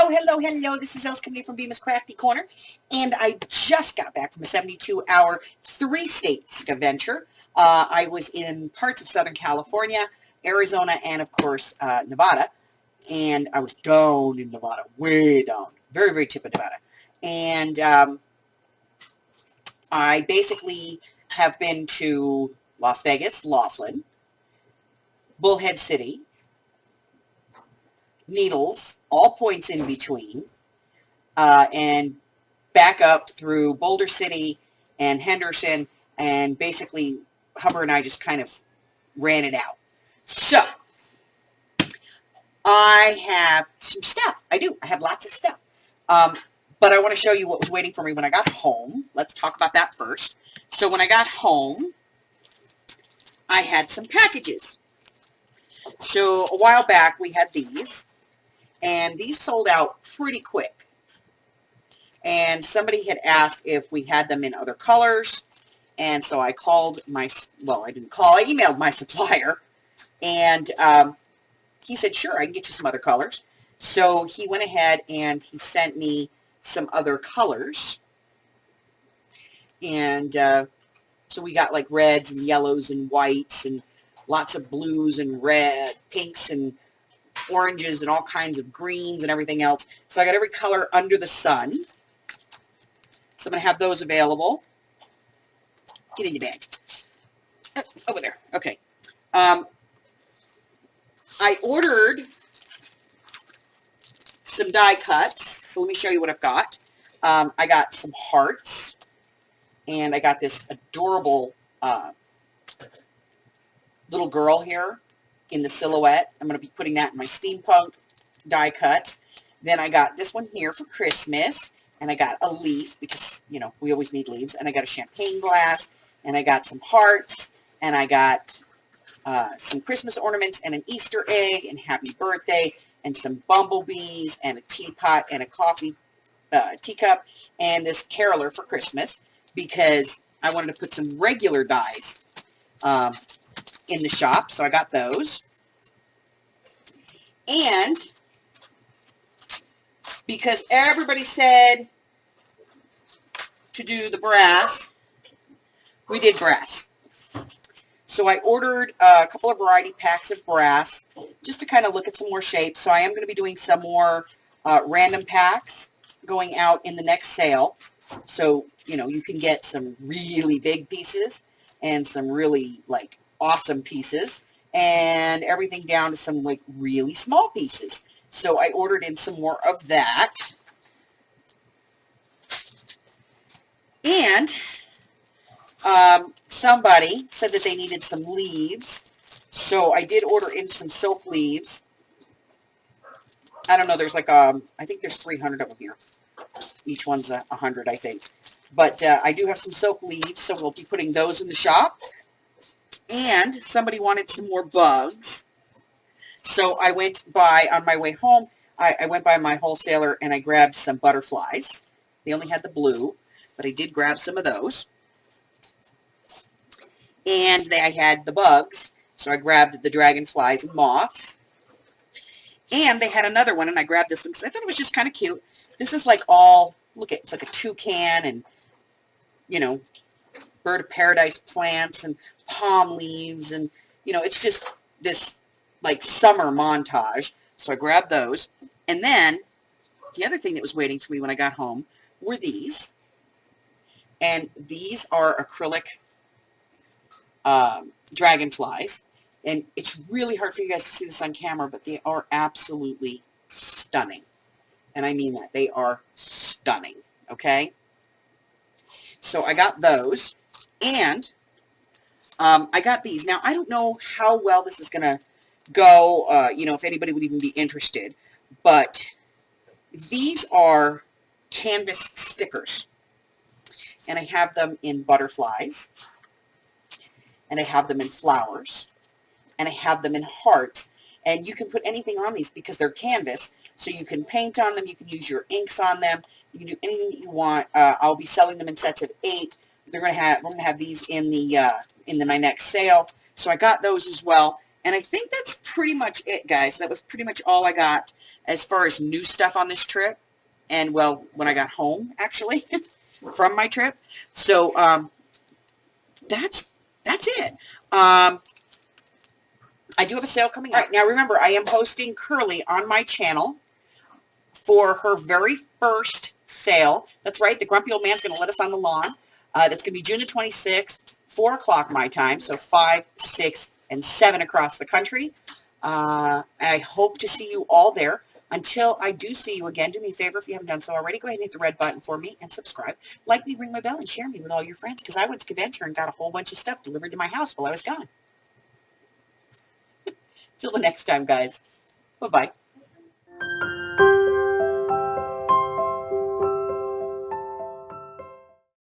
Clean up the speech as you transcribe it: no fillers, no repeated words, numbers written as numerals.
Hello. This is Scaventure from Bemis Crafty Corner, and I just got back from a 72-hour, 3-state Scaventure. I was in parts of Southern California, Arizona, and, of course, Nevada. And I was down in Nevada, way down, very, very tip of Nevada. And I basically have been to Las Vegas, Laughlin, Bullhead City, Needles, all points in between, and back up through Boulder City and Henderson, and basically Hubbard and I just kind of ran it out. So, I have some stuff. I do. I have lots of stuff. But I want to show you what was waiting for me when I got home. Let's talk about that first. So when I got home, I had some packages. So a while back, we had these. And these sold out pretty quick. And somebody had asked if we had them in other colors. And so I called my, well, I didn't call, I emailed my supplier. And he said, sure, I can get you some other colors. So he went ahead and he sent me some other colors. And so we got like reds and yellows and whites and lots of blues and red, pinks and oranges and all kinds of greens and everything else. So I got every color under the sun. So I'm going to have those available. Get in your bag. Over there. Okay. I ordered some die cuts. So let me show you what I've got. I got some hearts. And I got this adorable little girl here in the silhouette. I'm going to be putting that in my steampunk die cuts. Then I got this one here for Christmas. And I got a leaf because, you know, we always need leaves. And I got a champagne glass. And I got some hearts. And I got some Christmas ornaments and an Easter egg and happy birthday. And some bumblebees and a teapot and a coffee teacup. And this caroler for Christmas. Because I wanted to put some regular dies in the shop. So I got those. And because everybody said to do the brass, we did brass. So I ordered a couple of variety packs of brass just to kind of look at some more shapes. So I am going to be doing some more random packs going out in the next sale. So, you know, you can get some really big pieces and some really, like, awesome pieces and everything down to some, like, really small pieces. So I ordered in some more of that. And somebody said that they needed some leaves. So I did order in some silk leaves. I don't know, there's like, I think there's 300 of them here. Each one's 100, I think. But I do have some silk leaves, so we'll be putting those in the shop. And somebody wanted some more bugs. So I went by, on my way home, I went by my wholesaler and I grabbed some butterflies. They only had the blue, but I did grab some of those. And I had the bugs, so I grabbed the dragonflies and moths. And they had another one, and I grabbed this one because I thought it was just kind of cute. This is like all, look at, it's like a toucan and, you know, bird of paradise plants and palm leaves. And, you know, it's just this, like, summer montage. So I grabbed those. And then the other thing that was waiting for me when I got home were these. And these are acrylic dragonflies. And it's really hard for you guys to see this on camera, but they are absolutely stunning. And I mean that. They are stunning. Okay? So I got those. And I got these. Now, I don't know how well this is going to go, you know, if anybody would even be interested. But these are canvas stickers. And I have them in butterflies. And I have them in flowers. And I have them in hearts. And you can put anything on these because they're canvas. So you can paint on them. You can use your inks on them. You can do anything that you want. I'll be selling them in sets of 8. We're going to have these in my next sale. So I got those as well. And I think that's pretty much it, guys. That was pretty much all I got as far as new stuff on this trip. And, well, when I got home, actually, from my trip. So, that's it. I do have a sale coming up. All right, now remember, I am hosting Curly on my channel for her very first sale. That's right, the grumpy old man's going to let us on the lawn. That's going to be June the 26th, 4 o'clock my time, so 5, 6, and 7 across the country. I hope to see you all there. Until I do see you again, do me a favor if you haven't done so already. Go ahead and hit the red button for me and subscribe. Like me, ring my bell, and share me with all your friends, because I went to Scaventure and got a whole bunch of stuff delivered to my house while I was gone. Till the next time, guys. Bye-bye.